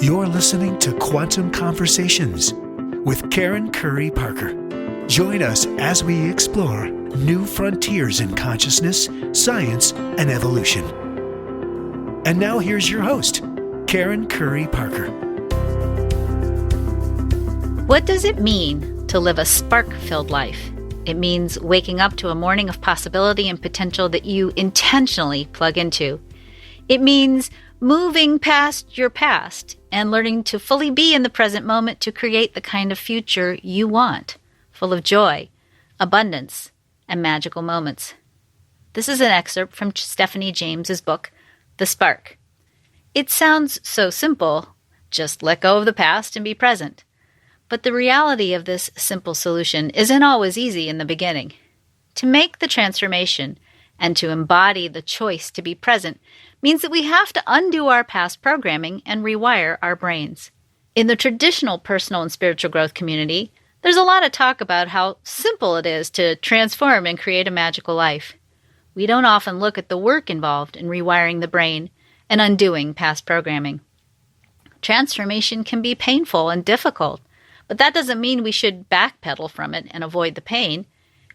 You're listening to Quantum Conversations with Karen Curry Parker. Join us as we explore new frontiers in consciousness, science, and evolution. And now here's your host, Karen Curry Parker. What does it mean to live a spark-filled life? It means waking up to a morning of possibility and potential that you intentionally plug into. It means moving past your past and learning to fully be in the present moment to create the kind of future you want, full of joy, abundance, and magical moments. This is an excerpt from Stephanie James's book, The Spark. It sounds so simple, just let go of the past and be present. But the reality of this simple solution isn't always easy in the beginning. To make the transformation and to embody the choice to be present means that we have to undo our past programming and rewire our brains. In the traditional personal and spiritual growth community, there's a lot of talk about how simple it is to transform and create a magical life. We don't often look at the work involved in rewiring the brain and undoing past programming. Transformation can be painful and difficult, but that doesn't mean we should backpedal from it and avoid the pain.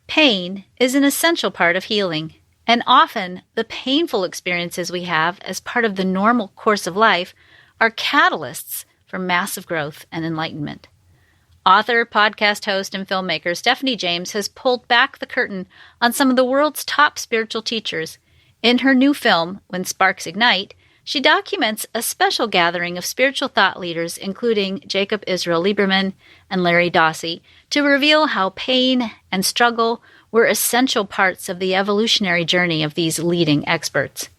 Pain is an essential part of healing. And often, the painful experiences we have as part of the normal course of life are catalysts for massive growth and enlightenment. Author, podcast host, and filmmaker Stephanie James has pulled back the curtain on some of the world's top spiritual teachers. In her new film, When Sparks Ignite, she documents a special gathering of spiritual thought leaders, including Jacob Israel Lieberman and Larry Dossey, to reveal how pain and struggle were essential parts of the evolutionary journey of these leading experts.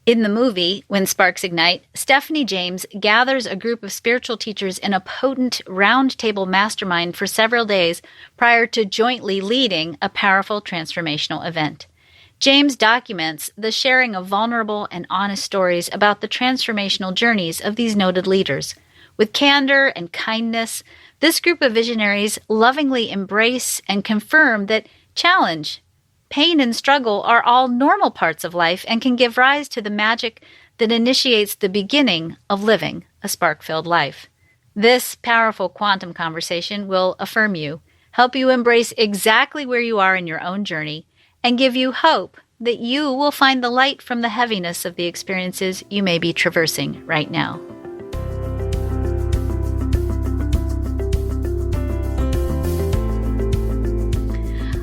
In the movie, When Sparks Ignite, Stephanie James gathers a group of spiritual teachers in a potent roundtable mastermind for several days prior to jointly leading a powerful transformational event. James documents the sharing of vulnerable and honest stories about the transformational journeys of these noted leaders. With candor and kindness, this group of visionaries lovingly embrace and confirm that challenge, pain, and struggle are all normal parts of life and can give rise to the magic that initiates the beginning of living a spark-filled life. This powerful quantum conversation will affirm you, help you embrace exactly where you are in your own journey, and give you hope that you will find the light from the heaviness of the experiences you may be traversing right now.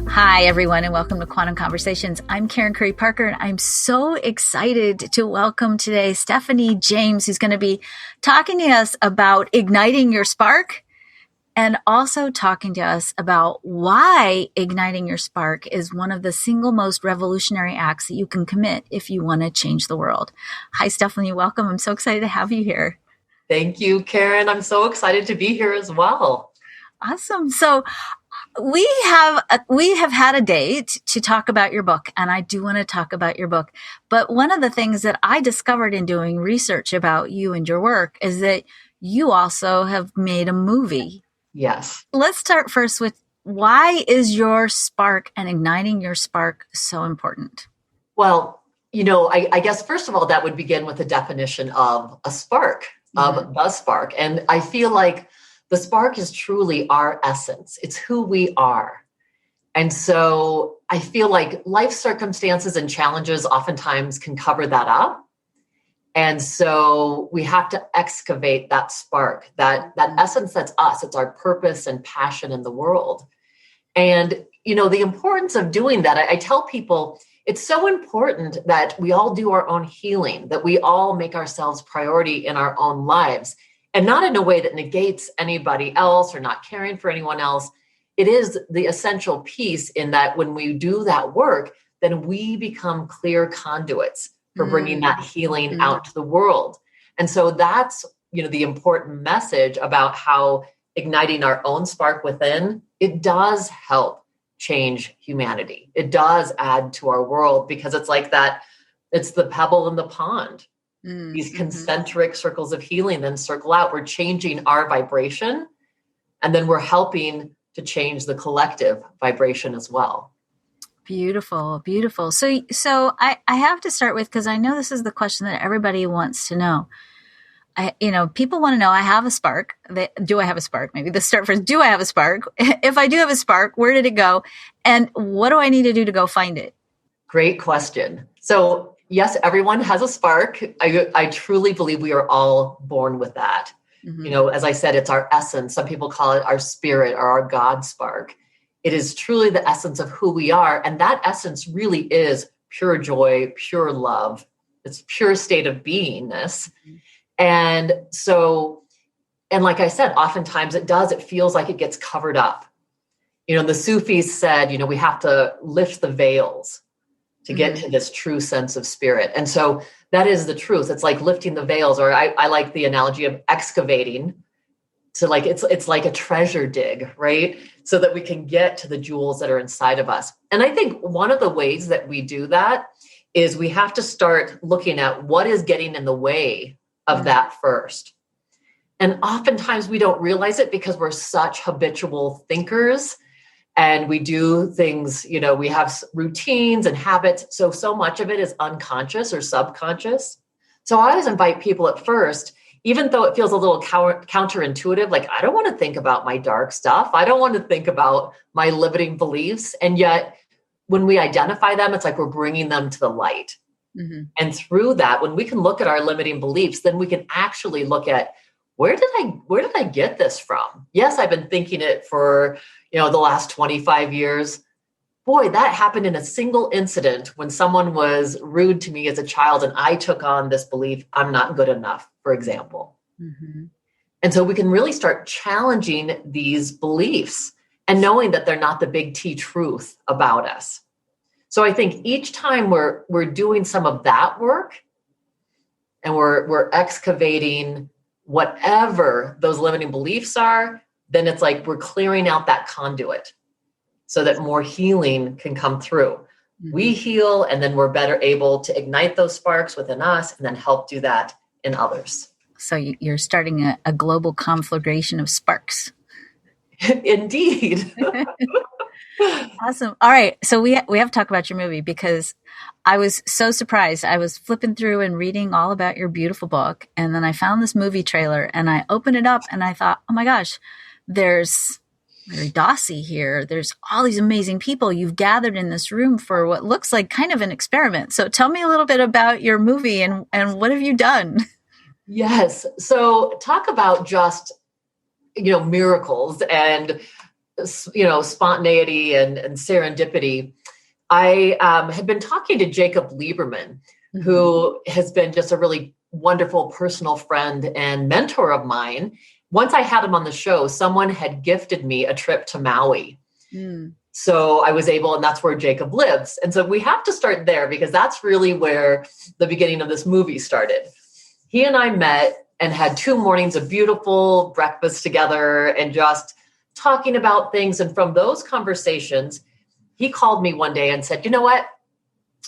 Hi, everyone, and welcome to Quantum Conversations. I'm Karen Curry Parker, and I'm so excited to welcome today Stephanie James, who's going to be talking to us about igniting your spark and also talking to us about why igniting your spark is one of the single most revolutionary acts that you can commit if you want to change the world. Hi, Stephanie. Welcome. I'm so excited to have you here. Thank you, Karen. I'm so excited to be here as well. Awesome. So we have had a date to talk about your book, and I do want to talk about your book. But one of the things that I discovered in doing research about you and your work is that you also have made a movie. Yes. Let's start first with, why is your spark and igniting your spark so important? Well, I guess first of all, that would begin with the definition of a spark, of the spark. And I feel like the spark is truly our essence. It's who we are. And so I feel like life circumstances and challenges oftentimes can cover that up. And so we have to excavate that spark, that essence that's us. It's our purpose and passion in the world. And, the importance of doing that, I tell people, it's so important that we all do our own healing, that we all make ourselves priority in our own lives. And not in a way that negates anybody else or not caring for anyone else. It is the essential piece in that when we do that work, then we become clear conduits for bringing that healing out to the world. And so that's, the important message about how igniting our own spark within, it does help change humanity. It does add to our world, because it's like that, it's the pebble in the pond. These concentric circles of healing then circle out. We're changing our vibration, and then we're helping to change the collective vibration as well. Beautiful, beautiful. So I have to start with, because I know this is the question that everybody wants to know. people want to know, I have a spark. Do I have a spark? Maybe let's start first. Do I have a spark? If I do have a spark, where did it go? And what do I need to do to go find it? Great question. So yes, everyone has a spark. I truly believe we are all born with that. Mm-hmm. As I said, it's our essence. Some people call it our spirit or our God spark. It is truly the essence of who we are. And that essence really is pure joy, pure love. It's pure state of beingness. Mm-hmm. And like I said, oftentimes it feels like it gets covered up. The Sufis said, we have to lift the veils to get to this true sense of spirit. And so that is the truth. It's like lifting the veils, or I like the analogy of excavating. So like, it's like a treasure dig, right? So that we can get to the jewels that are inside of us. And I think one of the ways that we do that is we have to start looking at what is getting in the way of that first. And oftentimes we don't realize it because we're such habitual thinkers. And we do things, we have routines and habits. So much of it is unconscious or subconscious. So I always invite people at first, even though it feels a little counterintuitive, like I don't want to think about my dark stuff. I don't want to think about my limiting beliefs. And yet when we identify them, it's like we're bringing them to the light. Mm-hmm. And through that, when we can look at our limiting beliefs, then we can actually look at where did I get this from? Yes, I've been thinking it for the last 25 years. Boy, that happened in a single incident when someone was rude to me as a child and I took on this belief, I'm not good enough, for example. Mm-hmm. And so we can really start challenging these beliefs and knowing that they're not the big T truth about us. So I think each time we're doing some of that work and we're excavating whatever those limiting beliefs are, then it's like we're clearing out that conduit so that more healing can come through. Mm-hmm. We heal, and then we're better able to ignite those sparks within us and then help do that in others. So you're starting a global conflagration of sparks. Indeed. Awesome. All right. So we have to talk about your movie because I was so surprised. I was flipping through and reading all about your beautiful book. And then I found this movie trailer and I opened it up and I thought, oh my gosh, there's Mary Dossi here. There's all these amazing people you've gathered in this room for what looks like kind of an experiment. So tell me a little bit about your movie and what have you done? Yes. So talk about just, miracles and spontaneity and serendipity. I had been talking to Jacob Lieberman, mm-hmm. who has been just a really wonderful personal friend and mentor of mine. Once I had him on the show, someone had gifted me a trip to Maui. Mm. So I was able, and that's where Jacob lives. And so we have to start there because that's really where the beginning of this movie started. He and I met and had 2 mornings of beautiful breakfast together and just talking about things. And from those conversations, he called me one day and said, you know what?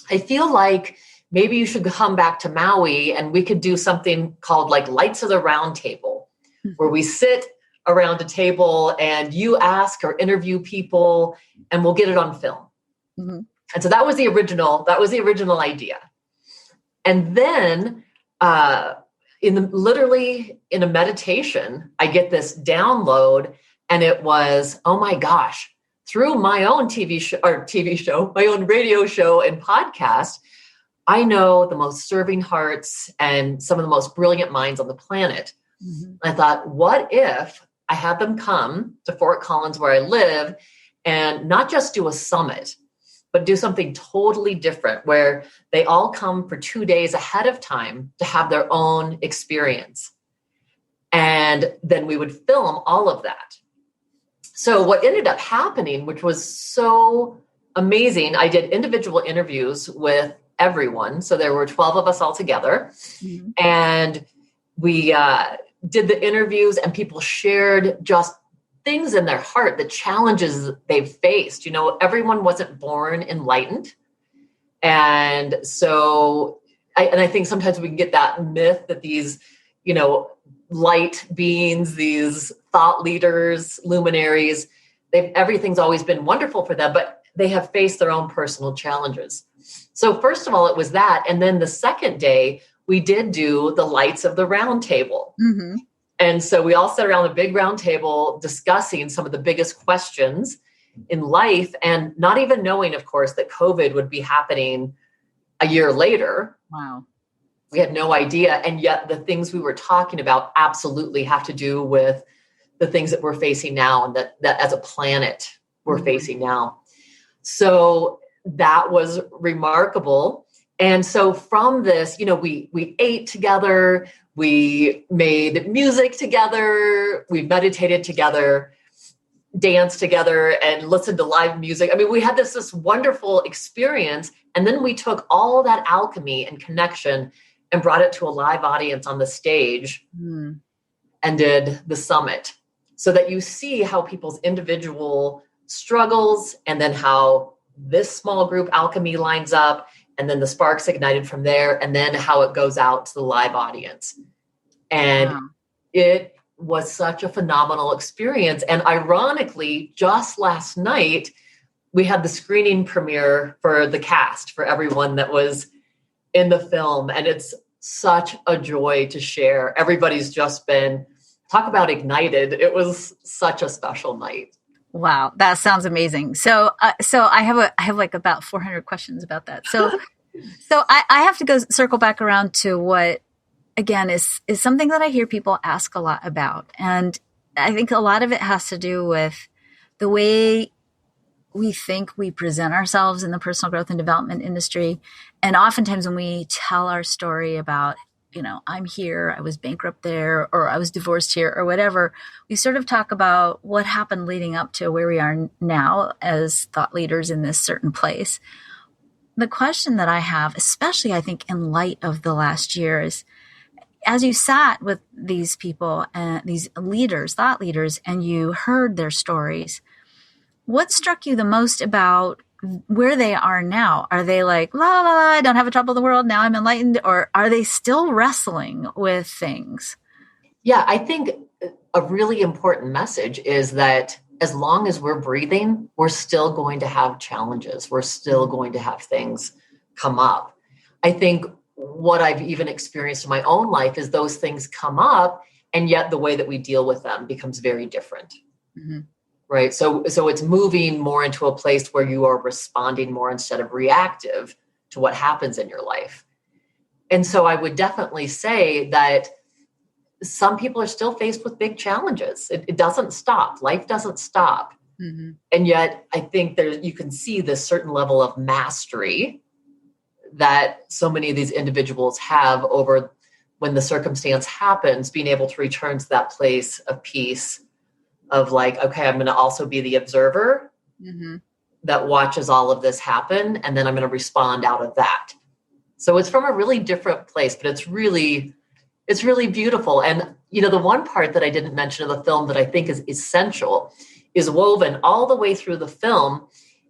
I feel like maybe you should come back to Maui and we could do something called like Lights of the Round Table, mm-hmm. where we sit around a table and you ask or interview people and we'll get it on film. Mm-hmm. And so that was the original idea. And then literally in a meditation, I get this download. And it was, oh my gosh, through my own TV show, my own radio show and podcast, I know the most serving hearts and some of the most brilliant minds on the planet. Mm-hmm. I thought, what if I had them come to Fort Collins where I live and not just do a summit, but do something totally different where they all come for 2 days ahead of time to have their own experience. And then we would film all of that. So what ended up happening, which was so amazing, I did individual interviews with everyone. So there were 12 of us all together. Mm-hmm. And we did the interviews and people shared just things in their heart, the challenges they've faced. Everyone wasn't born enlightened. And so I think sometimes we can get that myth that these, light beings, these thought leaders, luminaries, everything's always been wonderful for them, but they have faced their own personal challenges. So first of all, it was that. And then the second day, we did do the lights of the round table. Mm-hmm. And so we all sat around a big round table discussing some of the biggest questions in life, and not even knowing, of course, that COVID would be happening a year later. Wow. We had no idea. And yet the things we were talking about absolutely have to do with the things that we're facing now, and that as a planet we're facing now. So that was remarkable. And so from this, we ate together, we made music together, we meditated together, danced together, and listened to live music. I mean, we had this wonderful experience. And then we took all that alchemy and connection and brought it to a live audience on the stage and did the summit, so that you see how people's individual struggles, and then how this small group alchemy lines up, and then the sparks ignited from there, and then how it goes out to the live audience. And it was such a phenomenal experience. And ironically, just last night, we had the screening premiere for the cast, for everyone that was in the film. And it's such a joy to share. Everybody's just been, talk about ignited. It was such a special night. Wow, that sounds amazing. So I have like about 400 questions about that. So I have to go circle back around to what, again, is something that I hear people ask a lot about. And I think a lot of it has to do with the way we think we present ourselves in the personal growth and development industry. And oftentimes when we tell our story about, I'm here, I was bankrupt there, or I was divorced here, or whatever, we sort of talk about what happened leading up to where we are now as thought leaders in this certain place. The question that I have, especially I think in light of the last year, is as you sat with these people and these leaders, thought leaders, and you heard their stories, what struck you the most about where they are now? Are they like, la, la, la, I don't have a trouble in the world, now I'm enlightened? Or are they still wrestling with things? Yeah, I think a really important message is that as long as we're breathing, we're still going to have challenges. We're still going to have things come up. I think what I've even experienced in my own life is those things come up, and yet the way that we deal with them becomes very different. Mm-hmm. Right. So it's moving more into a place where you are responding more instead of reactive to what happens in your life. And so I would definitely say that some people are still faced with big challenges. It doesn't stop. Life doesn't stop. Mm-hmm. And yet I think you can see this certain level of mastery that so many of these individuals have over when the circumstance happens, being able to return to that place of peace, of like, okay, I'm going to also be the observer that watches all of this happen. And then I'm going to respond out of that. So it's from a really different place, but it's really beautiful. And, the one part that I didn't mention of the film that I think is essential is woven all the way through the film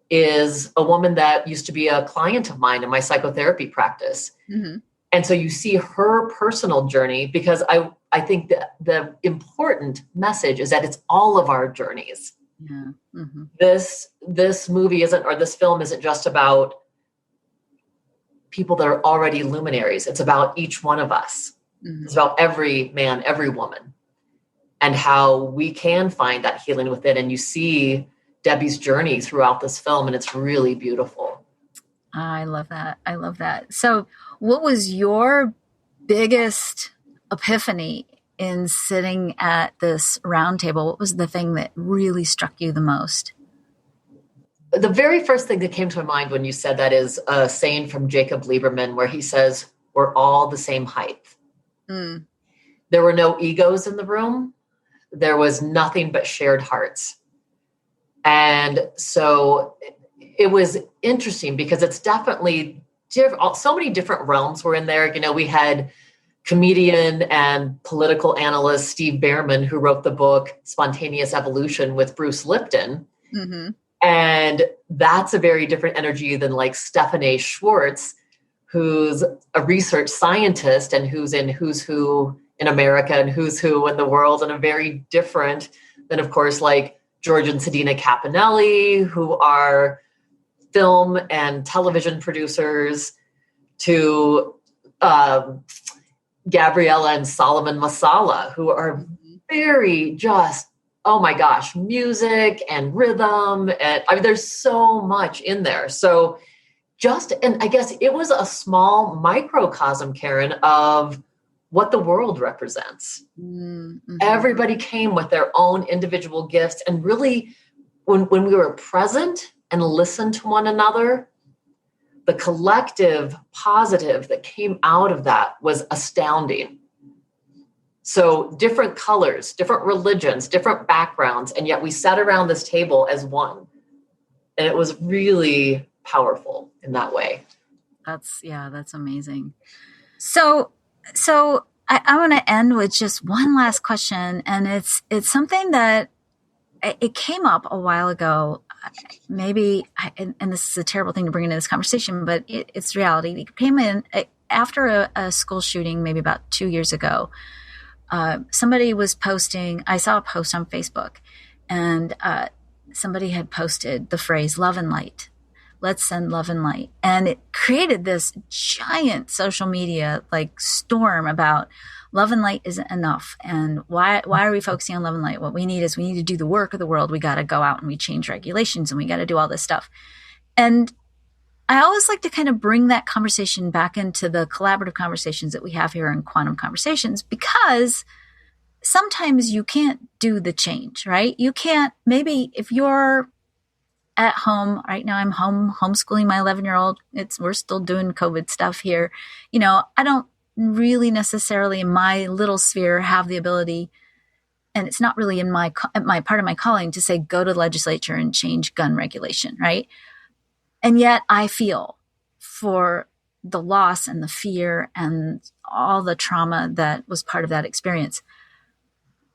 is a woman that used to be a client of mine in my psychotherapy practice. Mm-hmm. And so you see her personal journey, because I think that the important message is that it's all of our journeys. Yeah. Mm-hmm. This movie this film isn't just about people that are already luminaries. It's about each one of us. Mm-hmm. It's about every man, every woman, and how we can find that healing within. And you see Debbie's journey throughout this film, and it's really beautiful. I love that. So what was your biggest epiphany in sitting at this round table? What was the thing that really struck you the most? The very first thing that came to my mind when you said that is a saying from Jacob Lieberman, where he says, we're all the same height. Mm. There were no egos in the room. There was nothing but shared hearts. And so it was interesting because it's definitely so many different realms were in there. We had comedian and political analyst Steve Behrman, who wrote the book Spontaneous Evolution with Bruce Lipton. Mm-hmm. And that's a very different energy than like Stephanie Schwartz, who's a research scientist and who's in Who's Who in America and Who's Who in the world, and a very different than, of course, like George and Sedina Caponelli, who are film and television producers, to Gabriella and Solomon Masala, who are very just, oh my gosh, music and rhythm. And I mean, there's so much in there. So and I guess it was a small microcosm, Karen, of what the world represents. Mm-hmm. Everybody came with their own individual gifts. And really, when we were present and listened to one another, the collective positive that came out of that was astounding. So different colors, different religions, different backgrounds, and yet we sat around this table as one. And it was really powerful in that way. That's amazing. So I want to end with just one last question. And it's something that it came up a while ago. Maybe, and this is a terrible thing to bring into this conversation, but it's reality. It came in after a school shooting, maybe about 2 years ago. Somebody was posting, I saw a post on Facebook, and somebody had posted the phrase love and light. Let's send love and light. And it created this giant social media like storm about love and light isn't enough. And why are we focusing on love and light? What we need to do the work of the world. We got to go out and we change regulations and we got to do all this stuff. And I always like to kind of bring that conversation back into the collaborative conversations that we have here in Quantum Conversations, because sometimes you can't do the change, right? You can't, maybe if you're at home right now, I'm homeschooling my 11-year-old. We're still doing COVID stuff here. I don't really necessarily in my little sphere have the ability, and it's not really in my part of my calling to say, go to the legislature and change gun regulation, right? And yet I feel for the loss and the fear and all the trauma that was part of that experience.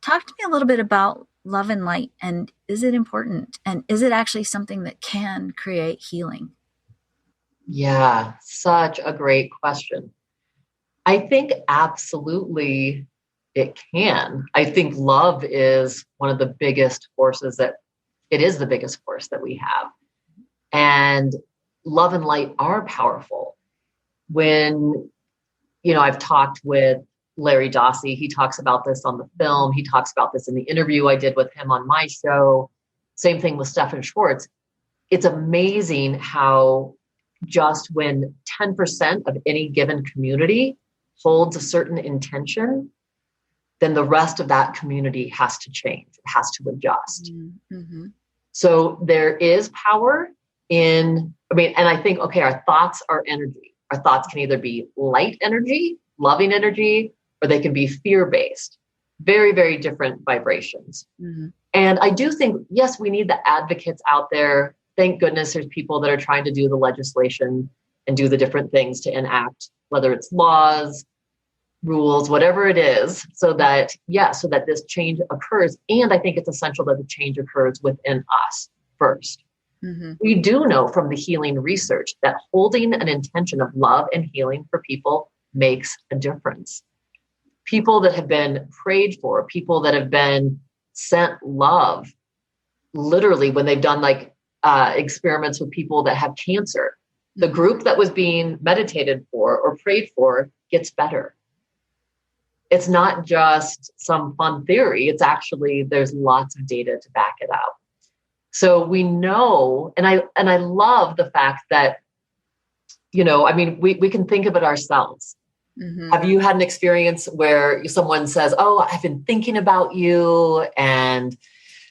Talk to me a little bit about love and light, and is it important? And is it actually something that can create healing? Yeah, such a great question. I think absolutely it can. I think love is one of the biggest forces it is the biggest force that we have. And love and light are powerful. When, I've talked with Larry Dossey, he talks about this on the film. He talks about this in the interview I did with him on my show. Same thing with Stefan Schwartz. It's amazing how just when 10% of any given community holds a certain intention, then the rest of that community has to change, it has to adjust. Mm-hmm. So there is power and I think, our thoughts are energy. Our thoughts can either be light energy, loving energy, or they can be fear-based. Very, very different vibrations. Mm-hmm. And I do think, yes, we need the advocates out there. Thank goodness there's people that are trying to do the legislation and do the different things to enact, whether it's laws, rules, whatever it is, so that this change occurs. And I think it's essential that the change occurs within us first. Mm-hmm. We do know from the healing research that holding an intention of love and healing for people makes a difference. People that have been prayed for, people that have been sent love, literally when they've done experiments with people that have cancer, the group that was being meditated for or prayed for gets better. It's not just some fun theory. It's actually, there's lots of data to back it up. So we know, and I love the fact that, we can think of it ourselves. Mm-hmm. Have you had an experience where someone says, oh, I've been thinking about you and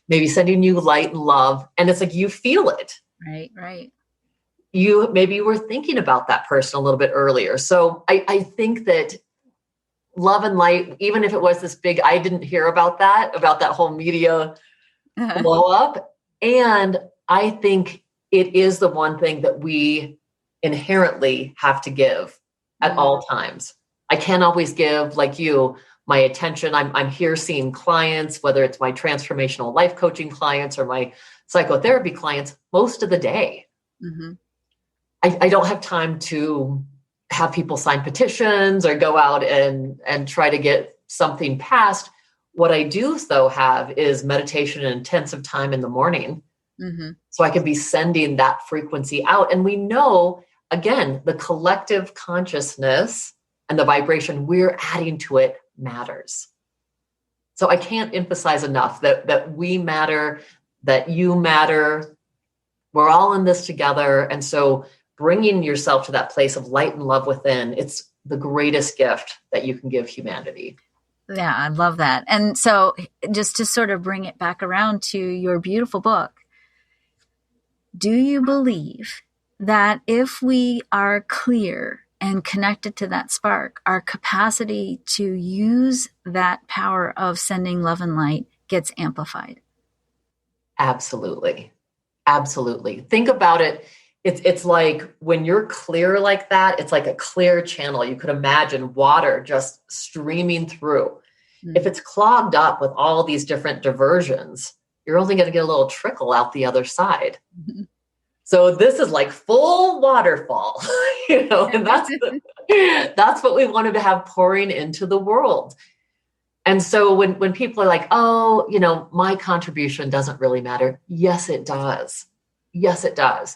maybe sending you light and love, and it's like you feel it. Right. Maybe you were thinking about that person a little bit earlier. So I think that love and light, even if it was this big, I didn't hear about that whole media blow up. And I think it is the one thing that we inherently have to give at all times. I can't always give, like you, my attention. I'm here seeing clients, whether it's my transformational life coaching clients or my psychotherapy clients, most of the day. Mm-hmm. I don't have time to have people sign petitions or go out and try to get something passed. What I do, though, have is meditation and intensive time in the morning. Mm-hmm. So I can be sending that frequency out. And we know, again, the collective consciousness and the vibration we're adding to it matters. So I can't emphasize enough that we matter, that you matter. We're all in this together. And so bringing yourself to that place of light and love within, it's the greatest gift that you can give humanity. Yeah, I love that. And so just to sort of bring it back around to your beautiful book, do you believe that if we are clear and connected to that spark, our capacity to use that power of sending love and light gets amplified? Absolutely. Absolutely. Think about it. It's like when you're clear like that, it's like a clear channel. You could imagine water just streaming through. Mm-hmm. If it's clogged up with all these different diversions, you're only going to get a little trickle out the other side. Mm-hmm. So this is like full waterfall, and that's what we wanted to have pouring into the world. And so when people are like, oh, my contribution doesn't really matter. Yes, it does. Yes, it does.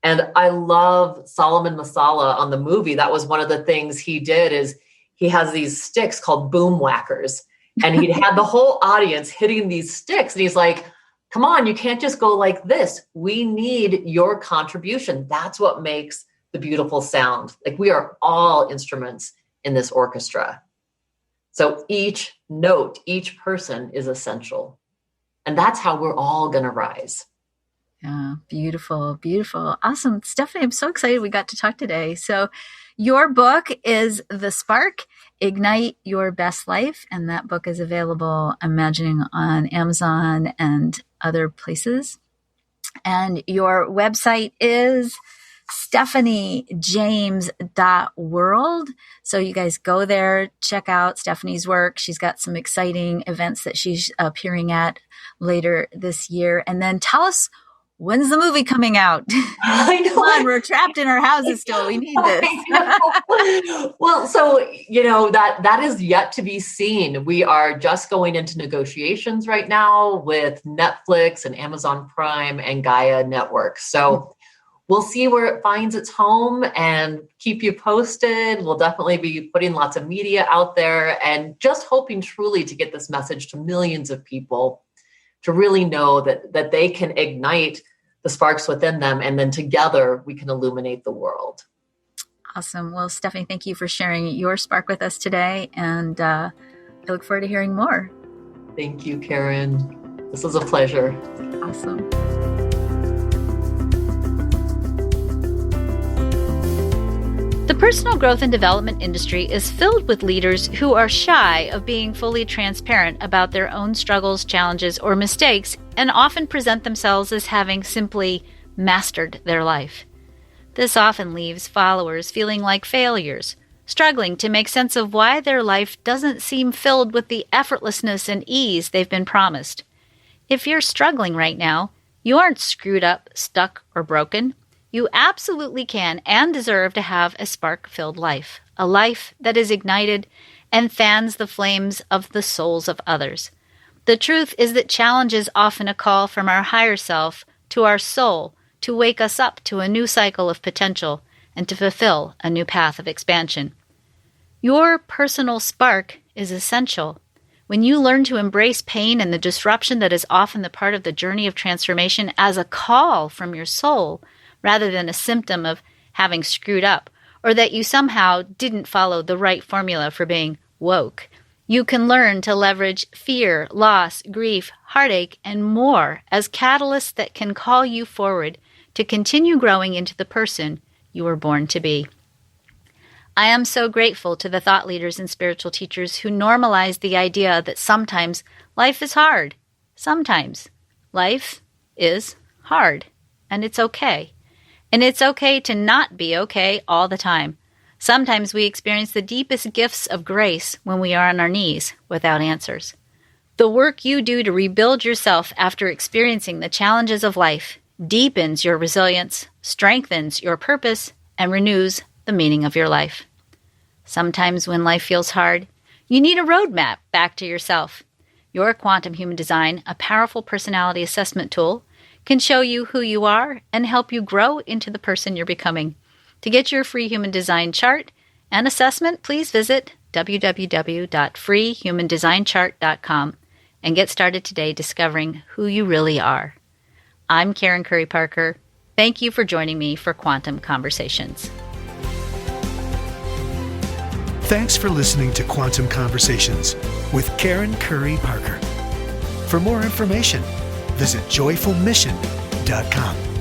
And I love Solomon Masala on the movie. That was one of the things he did is he has these sticks called boom whackers. And he had the whole audience hitting these sticks. And he's like, come on, you can't just go like this. We need your contribution. That's what makes the beautiful sound. Like we are all instruments in this orchestra. So each note, each person is essential. And that's how we're all going to rise. Yeah, beautiful, beautiful. Awesome. Stephanie, I'm so excited we got to talk today. So your book is The Spark, Ignite Your Best Life. And that book is available, I'm imagining, on Amazon and other places. And your website is stephaniejames.world. So you guys go there, check out Stephanie's work. She's got some exciting events that she's appearing at later this year. And then tell us, when's the movie coming out? I know. Come on, we're trapped in our houses still. We need this. Well, so, that is yet to be seen. We are just going into negotiations right now with Netflix and Amazon Prime and Gaia Network. So we'll see where it finds its home and keep you posted. We'll definitely be putting lots of media out there and just hoping truly to get this message to millions of people to really know that they can ignite the sparks within them, and then together we can illuminate the world. Awesome. Well, Stephanie, thank you for sharing your spark with us today, and I look forward to hearing more. Thank you, Karen. This was a pleasure. Awesome. The personal growth and development industry is filled with leaders who are shy of being fully transparent about their own struggles, challenges, or mistakes, and often present themselves as having simply mastered their life. This often leaves followers feeling like failures, struggling to make sense of why their life doesn't seem filled with the effortlessness and ease they've been promised. If you're struggling right now, you aren't screwed up, stuck, or broken. You absolutely can and deserve to have a spark-filled life, a life that is ignited and fans the flames of the souls of others. The truth is that challenge is often a call from our higher self to our soul to wake us up to a new cycle of potential and to fulfill a new path of expansion. Your personal spark is essential. When you learn to embrace pain and the disruption that is often the part of the journey of transformation as a call from your soul, rather than a symptom of having screwed up, or that you somehow didn't follow the right formula for being woke, you can learn to leverage fear, loss, grief, heartache, and more as catalysts that can call you forward to continue growing into the person you were born to be. I am so grateful to the thought leaders and spiritual teachers who normalize the idea that sometimes life is hard. Sometimes life is hard, and it's okay. And it's okay to not be okay all the time. Sometimes we experience the deepest gifts of grace when we are on our knees without answers. The work you do to rebuild yourself after experiencing the challenges of life deepens your resilience, strengthens your purpose, and renews the meaning of your life. Sometimes when life feels hard, you need a roadmap back to yourself. Your Quantum Human Design, a powerful personality assessment tool, can show you who you are and help you grow into the person you're becoming. To get your free human design chart and assessment, please visit www.freehumandesignchart.com and get started today discovering who you really are. I'm Karen Curry Parker. Thank you for joining me for Quantum Conversations. Thanks for listening to Quantum Conversations with Karen Curry Parker. For more information, visit joyfulmission.com.